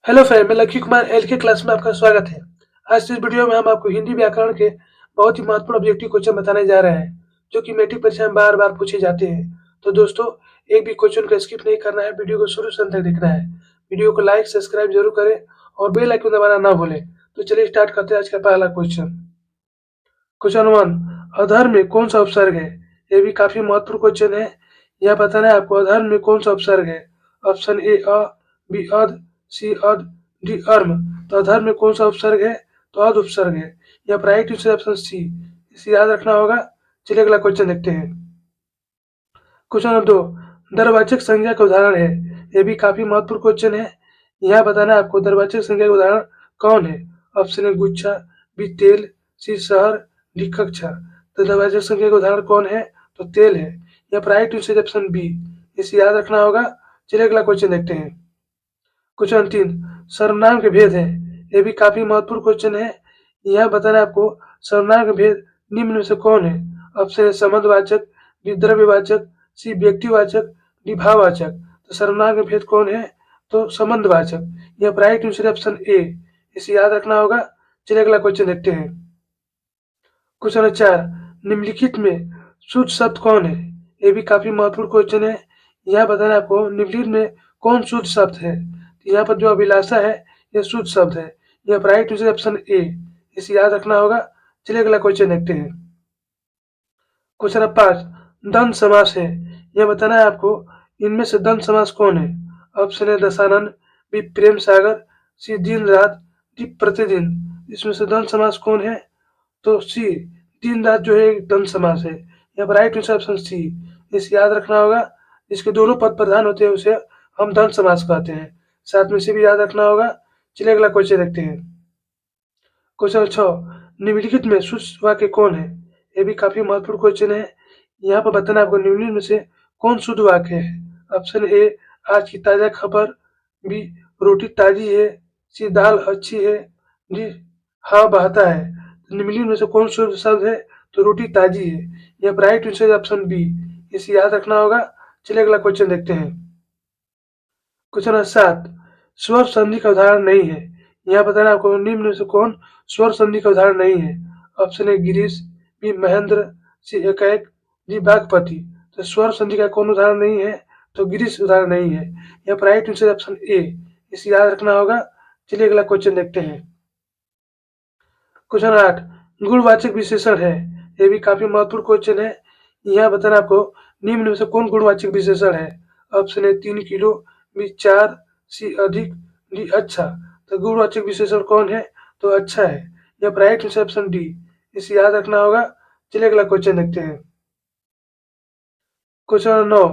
Hello friend, मैं लक्की Kumar L के class में आपका स्वागत है। आज इस वीडियो में हम आपको हिंदी व्याकरण के बहुत ही महत्वपूर्ण ऑब्जेक्टिव क्वेश्चन बताने जा रहे हैं, जो कि मैट्रिक परीक्षा में बार बार पूछे जाते हैं। तो दोस्तों, एक भी क्वेश्चन को स्किप नहीं करना है, वीडियो को शुरू से अंत तक देखना है। वीडियो को लाइक सब्सक्राइब जरूर करें और बेल आइकन दबाना ना भूलें। तो चलिए स्टार्ट करते हैं आज का पहला क्वेश्चन। क्वेश्चन 1, अधर में कौन सा उपसर्ग है? ये भी काफी महत्वपूर्ण क्वेश्चन है। यह बताना है आपको अधर में कौन सा उपसर्ग है। ऑप्शन ए अ, बी अद, सी अद, डी अर्म। तो अधर में कौन सा उपसर्ग है? तो अद उपसर्ग है। यह राइट आंसर ऑप्शन सी, इसे याद रखना होगा। चलिए अगला क्वेश्चन देखते हैं। क्वेश्चन नंबर 2, दरवाचक संज्ञा का उदाहरण है। यह भी काफी महत्वपूर्ण क्वेश्चन है। यहाँ बताना है आपको दरवाचक संज्ञा का उदाहरण कौन है। ऑप्शन ए गुच्छा, बी तेल, सी शहर, डी कक्षा। तो दरवाचक संज्ञा का उदाहरण कौन है? तो तेल है। यह राइट आंसर ऑप्शन बी, इसे याद रखना होगा। चलिए अगला क्वेश्चन देखते हैं। क्वेश्चन 3, सर्वनाम के भेद है। ये भी काफी महत्वपूर्ण क्वेश्चन है। यह बताना है आपको सर्वनाम के भेद निम्न में से कौन है। ऑप्शन ए संबंधवाचक, बी द्रव्यवाचक, सी व्यक्तिवाचक, डी भाववाचक। तो सर्वनाम के भेद कौन है? तो संबंधवाचक। यह राइट आंसर ऑप्शन ए, इसे याद रखना होगा। चलिए अगला क्वेश्चन देखते हैं। क्वेश्चन 4, निम्नलिखित में शुद्ध शब्द कौन है? ये भी काफी महत्वपूर्ण क्वेश्चन है। यह बताना है आपको निम्नलिखित में कौन शुद्ध शब्द है। तो यहाँ पर जो अभिलाषा है, यह शुद्ध शब्द है। यह राइट आंसर ऑप्शन ए, इसे याद रखना होगा। चलिए अगला क्वेश्चन देखते हैं। क्वेश्चन नंबर 5, द्वंद्व समास है। यह बताना है आपको इनमें से द्वंद्व समास कौन है। ऑप्शन ए दशानन, बी प्रेम सागर, सी दिन रात, डी प्रतिदिन। इसमें से द्वंद्व समास कौन है? तो सी, दिन रात जो है एक द्वंद्व समास है। यहाँ पर राइट आंसर ऑप्शन सी, इसे याद रखना होगा। जिसके दोनों पद प्रधान होते हैं उसे हम द्वंद्व समास कहते हैं। साथ में इसे भी याद रखना होगा। चलिए अगला क्वेश्चन देखते हैं। क्वेश्चन 6, निम्नलिखित में शुद्ध वाक्य कौन है? ये भी काफी महत्वपूर्ण क्वेश्चन है। यहाँ पर बताना आपको निम्नलिखित में से कौन शुद्ध वाक्य है। ऑप्शन ए आज की ताजा खबर, बी रोटी ताजी है, सी दाल अच्छी है, डी हाँ बहता है। तो निम्नलिखित में से कौन शुद्ध शब्द है? तो रोटी ताजी है। यह राइट आंसर ऑप्शन बी, इसे याद रखना होगा। चलिए अगला क्वेश्चन देखते हैं। क्वेश्चन नंबर 7, स्वर संधि का उदाहरण नहीं है। यहाँ बताना आपको निम्न में से कौन स्वर संधि का उदाहरण नहीं है। Option A Girish, B Mahendra, C एकाएक, डी बागपति। तो स्वर संधि का कौन उदाहरण नहीं है? तो गिरीश उदाहरण नहीं है। यहाँ पर राइट आंसर ऑप्शन ए, इसे याद रखना होगा। चलिए अगला क्वेश्चन देखते हैं। क्वेश्चन 8, गुणवाचक विशेषण है। ये भी काफी महत्वपूर्ण क्वेश्चन है। यहाँ बताना आपको निम्न में से कौन गुणवाचक विशेषण है। ऑप्शन ए 3 किलो, बी 4, सी अधिक, डी अच्छा। तो गुणवाचक विशेषण कौन है? तो अच्छा है। यह राइट आंसर ऑप्शन डी, इसे याद रखना होगा। चलिए अगला क्वेश्चन देखते हैं। क्वेश्चन 9,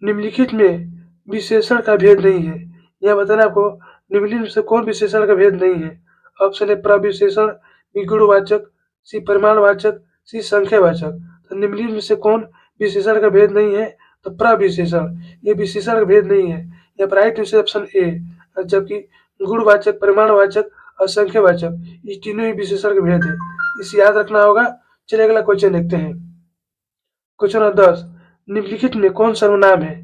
निम्नलिखित में विशेषण का भेद नहीं है। यह बताना आपको निम्नलिखित में से कौन विशेषण का भेद नहीं है। ऑप्शन ए प्रविशेषण, बी गुणवाचक, सी परिमाणवाचक, सी संख्यावाचक। तो निम्नलिखित में से कौन विशेषण का भेद नहीं है? तो प्रविशेषण, ये विशेषण का भेद नहीं है। यह राइट आंसर ऑप्शन ए। जबकि गुणवाचक, परिमाणवाचक और संख्यावाचक, ये तीनों ही विशेषण का भेद है। इसे याद रखना होगा। चलिए अगला क्वेश्चन देखते हैं। क्वेश्चन नंबर 10, निम्नलिखित में कौन सर्वनाम है?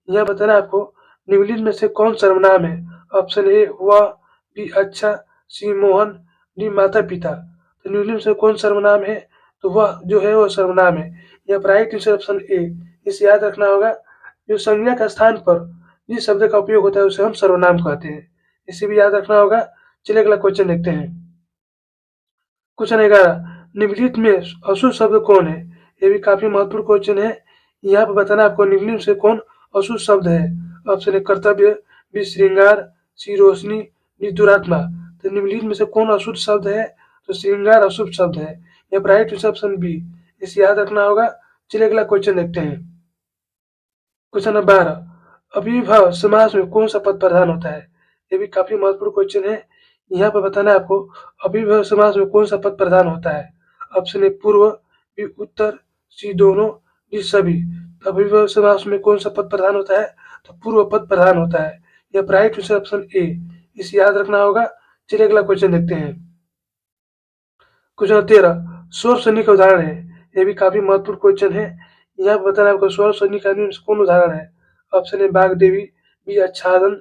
यह बताना आपको निम्नलिखित में से कौन सर्वनाम है। ऑप्शन ए वह, बी अच्छा, सी मोहन, डी माता पिता। तो निम्नलिखित में से कौन सर्वनाम है? तो वह जो है वह सर्वनाम है। यह राइट आंसर ऑप्शन ए, इसे याद रखना होगा। जो संज्ञा के स्थान पर जिस शब्द का उपयोग होता है उसे हम सर्वनाम कहते हैं। इसे भी याद रखना होगा। चलिए अगला क्वेश्चन देखते हैं। क्वेश्चन 11, निम्नलिखित में अशुद्ध शब्द कौन है? ये भी काफी महत्वपूर्ण क्वेश्चन है। यहाँ पर बताना आपको निम्नलिखित से कौन अशुद्ध शब्द है। ऑप्शन ए कर्तव्य, बी श्रृंगार, सी रोशनी, डी दुरात्मा। तो निम्नलिखित में से कौन अशुद्ध शब्द है? तो श्रृंगार अशुभ शब्द है। यह राइट आंसर ऑप्शन बी, इसे याद रखना होगा। चलिए अगला क्वेश्चन देखते हैं। क्वेश्चन नंबर 12, अविर्भाव समास में कौन सा पद प्रधान होता है? ये भी काफी महत्वपूर्ण क्वेश्चन है। यहाँ पर बताना है आपको अविर्भाव समास में कौन सा पद प्रधान होता है। ऑप्शन ए पूर्व, बी उत्तर, सी दोनों, डी सभी। तो अविर्भाव समास में कौन सा पद प्रधान होता है? तो पूर्व पद प्रधान होता है। यह राइट आंसर ऑप्शन ए, इसे याद रखना होगा। चलिए अगला क्वेश्चन देखते हैं। क्वेश्चन 13, स्वर संधि का उदाहरण है। यह भी काफी महत्वपूर्ण क्वेश्चन है। यहाँ पर बताना है आपको स्वर संधि का कौन उदाहरण है। ऑप्शन ए बागदेवी, बी आच्छादन,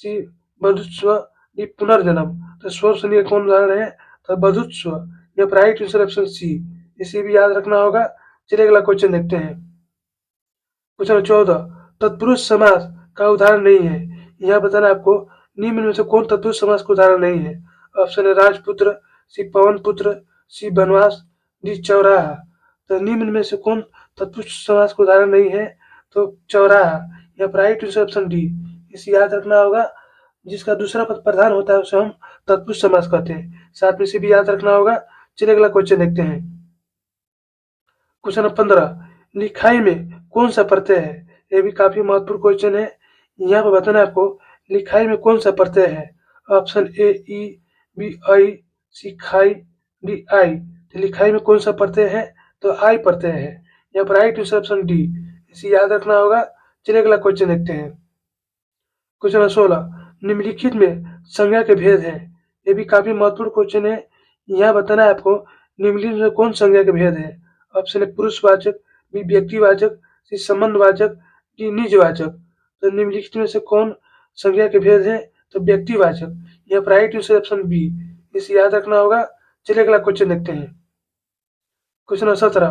सी बंधुत्व, डी पुनर्जन्म। तो स्वर संधि का कौन उदाहरण है? तो बधुत्व। या राइट आंसर ऑप्शन सी। इसे भी याद रखना होगा। चलिए अगला क्वेश्चन देखते हैं। क्वेश्चन 14, तत्पुरुष समास का उदाहरण नहीं है। यह बताना आपको निम्न में से कौन तत्पुरुष समास का उदाहरण नहीं है। ऑप्शन है राजपुत्र, सी पवन पुत्र, सी बनवास, डी चौराहा। तो निम्न में से कौन तत्पुरुष समास का उदाहरण नहीं है? तो चौराहा। या राइट आंसर ऑप्शन डी। इसे याद रखना होगा। जिसका दूसरा पद प्रधान होता है उसे हम तत्पुरुष समास कहते हैं। साथ में इसे भी याद रखना होगा। चलिए अगला क्वेश्चन देखते हैं। क्वेश्चन 15, लिखाई में कौन सा प्रत्यय है? ये भी काफी महत्वपूर्ण क्वेश्चन है। यहाँ पर बताना है आपको लिखाई में कौन सा प्रत्यय है। Option A E, B I, सी खाई, डी आई। तो लिखाई में कौन सा प्रत्यय है? तो आई प्रत्यय है। यहाँ पर राइट आंसर ऑप्शन डी। इसे याद रखना होगा। चलिए अगला क्वेश्चन देखते हैं। क्वेश्चन 16, निम्नलिखित में संज्ञा के भेद है। ये भी काफी महत्वपूर्ण क्वेश्चन है। यहाँ बताना है आपको निम्नलिखित में कौन संज्ञा के भेद है। ऑप्शन है पुरुषवाचक, बी व्यक्तिवाचक, सी संबंधवाचक, डी निजवाचक। तो निम्नलिखित में से कौन संज्ञा के भेद है? तो व्यक्तिवाचक। यहाँ पर राइट आंसर ऑप्शन बी। इसे याद रखना होगा। चलिए अगला क्वेश्चन देखते हैं। क्वेश्चन 17,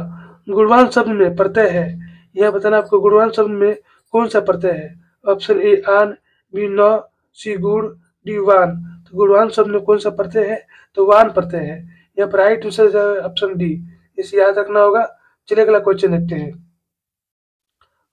गुणवान शब्द में प्रत्यय है। यह बताना आपको गुणवान शब्द में कौन सा प्रत्यय है। ऑप्शन ए आन, बी न, सी गुण, डी वान। तो गुणवान शब्द में कौन सा प्रत्यय है? तो वान प्रत्यय है। यहाँ पर राइट आंसर ऑप्शन डी। इसे याद रखना होगा। चलिए अगला क्वेश्चन देखते हैं।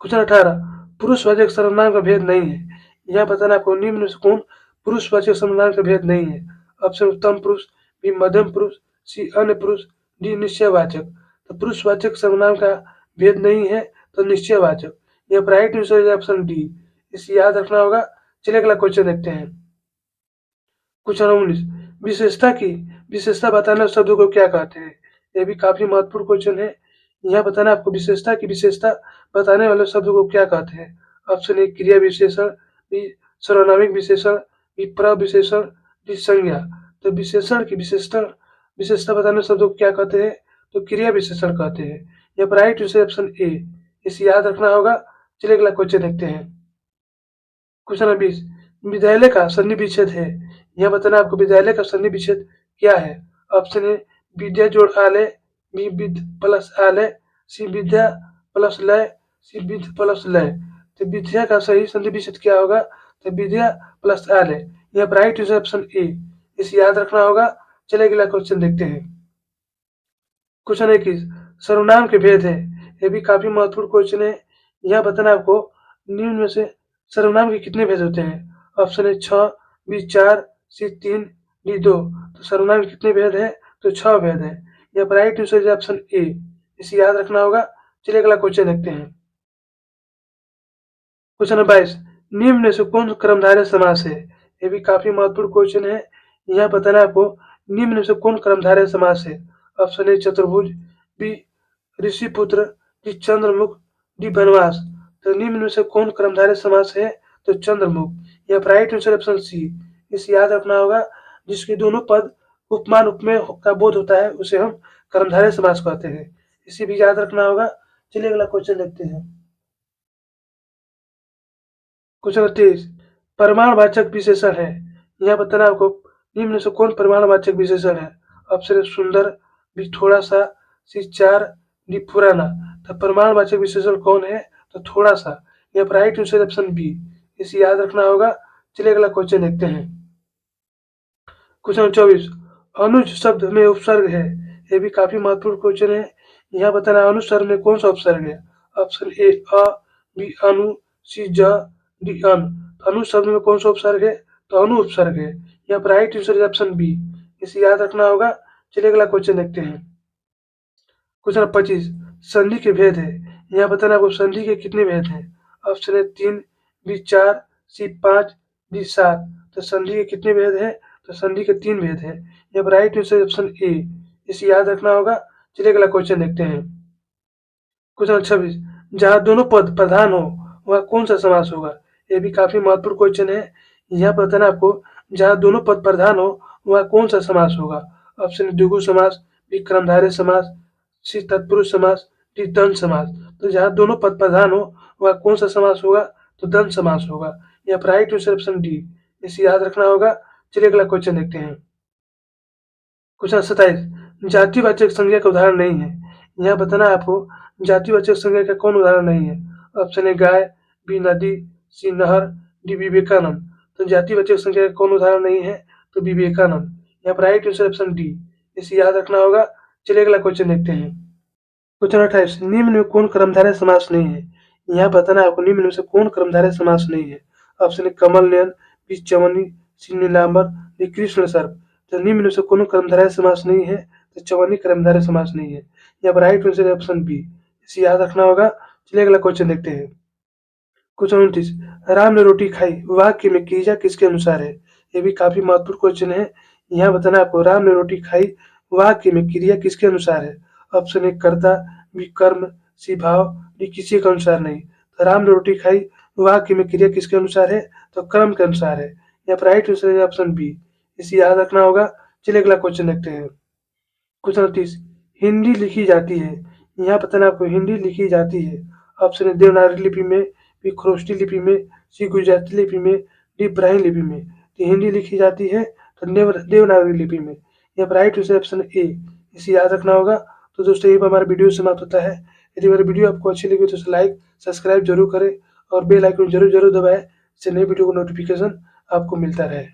क्वेश्चन 18, पुरुषवाचक सर्वनाम का भेद नहीं है। यहाँ बताना आपको निम्न में से कौन पुरुषवाचक सर्वनाम का भेद नहीं है। ऑप्शन उत्तम पुरुष, बी मध्यम पुरुष, सी अन्य पुरुष, डी निश्चयवाचक। तो पुरुषवाचक सर्वनाम का भेद नहीं है तो निश्चयवाचक। यहाँ पर राइट आंसर है ऑप्शन डी। इसे याद रखना होगा। चलिए अगला क्वेश्चन देखते हैं। क्वेश्चन 19, विशेषता की विशेषता बताने वाले शब्दों को क्या कहते हैं। यह भी काफी महत्वपूर्ण क्वेश्चन है। यहाँ बताना आपको विशेषता की विशेषता बताने वाले शब्दों को क्या कहते हैं। ऑप्शन ए क्रिया विशेषण, बी सर्वनामिक विशेषण, बी प्रविशेषण, डी संज्ञा। तो विशेषण की विशेषता बताने वाले शब्दों को क्या कहते हैं? तो क्रिया विशेषण कहते हैं। यहाँ पर राइट आंसर ऑप्शन ए। इसे याद रखना होगा। चलिए अगला क्वेश्चन देखते हैं। क्वेश्चन 20, विद्यालय का सन्धि विच्छेद है। यह बताना आपको विद्यालय का सन्धि विच्छेद क्या है। ऑप्शन ए विद्या जोड़ आलय, बी विद प्लस आलय, सी विद्या प्लस लय, सी विद प्लस लय। तो विद्या का सही सन्धि विच्छेद क्या होगा? तो विद्या प्लस आलय। यह राइट आंसर ऑप्शन ए। इसे याद रखना होगा। चलिए अगला क्वेश्चन देखते हैं। क्वेश्चन 21, सर्वनाम के भेद है। यह भी काफी महत्वपूर्ण क्वेश्चन है। यह बताना आपको निम्न में से सर्वनाम के कितने भेद होते हैं। ऑप्शन है 6, बी 4, सी 3, डी 2। तो सर्वनाम के कितने भेद हैं? तो 6 भेद हैं। यहाँ पर राइट आंसर है ऑप्शन ए। इसे याद रखना होगा। चलिए अगला क्वेश्चन देखते हैं। क्वेश्चन 22, निम्न में से कौन कर्मधारय समास है। ये भी काफी महत्वपूर्ण क्वेश्चन है। यहाँ बताना आपको निम्न में से कौन कर्मधारय समास है। ऑप्शन ए चतुर्भुज, बी ऋषिपुत्र, डी चंद्रमुख, डी बनवास। तो निम्न में से कौन कर्मधारय समास है? तो चंद्रमुख। यह राइट आंसर ऑप्शन सी। इसे याद रखना होगा। जिसके दोनों पद उपमान उपमेय का बोध होता है उसे हम कर्मधारय समास कहते हैं। इसे भी याद रखना होगा। चलिए अगला क्वेश्चन देखते हैं। क्वेश्चन 23, परिमाणवाचक विशेषण है। यहाँ बताना आपको निम्न में से कौन परिमाणवाचक विशेषण है। ऑप्शन ए सुंदर, बी थोड़ा सा, सी 4, डी पुराना। तो परिमाणवाचक विशेषण कौन है? तो थोड़ा सा। यहाँ पर राइट आंसर ऑप्शन बी। इसे याद रखना होगा। चलिए अगला क्वेश्चन देखते हैं। क्वेश्चन 24, अनुज शब्द में उपसर्ग है। ये भी काफी महत्वपूर्ण क्वेश्चन है। यहाँ बताना अनुस्वर में कौन सा उपसर्ग है। ऑप्शन ए अ, बी अनु, सी ज, डी अन। तो अनु शब्द में कौन सा उपसर्ग है? तो अनु उपसर्ग है। यहाँ पर राइट आंसर ऑप्शन बी। इसे याद रखना होगा। चलिए अगला क्वेश्चन देखते हैं। क्वेश्चन 25, संधि के भेद है। यहाँ बताना आपको संधि के कितने भेद हैं। ऑप्शन है 3, बी 4, सी 5, डी 7। तो संधि के कितने भेद हैं? तो संधि के 3 भेद हैं। यहाँ पर राइट आंसर ऑप्शन ए। इसे याद रखना होगा। चलिए अगला क्वेश्चन देखते हैं। क्वेश्चन 26, जहाँ दोनों पद प्रधान हो वह कौन सा समास होगा। ये भी काफी महत्वपूर्ण क्वेश्चन है। यहाँ पर बताना आपको जहाँ दोनों पद प्रधान हो वह कौन सा समास होगा। ऑप्शन द्विगु समास, बी कर्मधारय समास, सी तत्पुरुष समास, डी द्वंद्व समास। तो जहाँ दोनों पद प्रधान हो वह कौन सा समास होगा। तो द्वंद्व समास होगा। यहाँ पर राइट आंसर ऑप्शन डी। इसे याद रखना होगा। चलिए अगला क्वेश्चन देखते हैं। क्वेश्चन 27, जातिवाचक संज्ञा का उदाहरण नहीं है। यहाँ बताना है आपको जातिवाचक संज्ञा का कौन उदाहरण नहीं है। ऑप्शन ए गाय, बी नदी, सी नहर, डी विवेकानंद। तो जातिवाचक संज्ञा का कौन उदाहरण नहीं है, तो विवेकानंद। यहाँ पर राइट आंसर ऑप्शन डी, इसे याद रखना होगा। चलिए अगला क्वेश्चन देखते हैं। क्वेश्चन 28, निम्न में कौन कर्मधारय समास नहीं है। यहाँ बताना है आपको निम्न में से कौन कर्मधारय समास नहीं है। ऑप्शन ए कमल नयन, बी चवन्नी, सी नीलांबर, डी कृष्ण सर्प। तो निम्न में से कौन कर्मधारय समास नहीं है, तो चवन्नी कर्मधारय समास नहीं है। यहाँ पर राइट आंसर है ऑप्शन बी, इसे याद रखना होगा। चलिए अगला क्वेश्चन देखते हैं। क्वेश्चन 29, राम ने रोटी खाई वाक्य में क्रिया किसके अनुसार है। ये भी काफी महत्वपूर्ण क्वेश्चन है। यहाँ बताना आपको राम ने रोटी खाई वाक्य में क्रिया किसके अनुसार है। ऑप्शन ए कर्ता, बी कर्म, सी भाव, डी किसी के अनुसार नहीं। तो राम ने रोटी खाई वाक्य में क्रिया किसके अनुसार है, तो कर्म के अनुसार है। यहाँ पर राइट आंसर है ऑप्शन बी, इसे याद रखना होगा। चलिए अगला क्वेश्चन देखते हैं। क्वेश्चन 30, हिंदी लिखी जाती है। यहाँ बताना आपको हिंदी लिखी जाती है। ऑप्शन ए देवनागरी लिपि में, बी खरोष्टी लिपि में, सी गुजराती लिपि में, डी ब्राह्मी लिपि में। तो हिंदी लिखी जाती है तो देवनागरी लिपि में। यहाँ पर राइट आंसर ऑप्शन ए, इसे याद रखना होगा। तो दोस्तों यही पर हमारा वीडियो समाप्त होता है। यदि हमारी वीडियो आपको अच्छी लगी तो उसे लाइक सब्सक्राइब जरूर करें और बेल आइकन जरूर दबाएं, जिससे नई वीडियो का नोटिफिकेशन आपको मिलता रहे।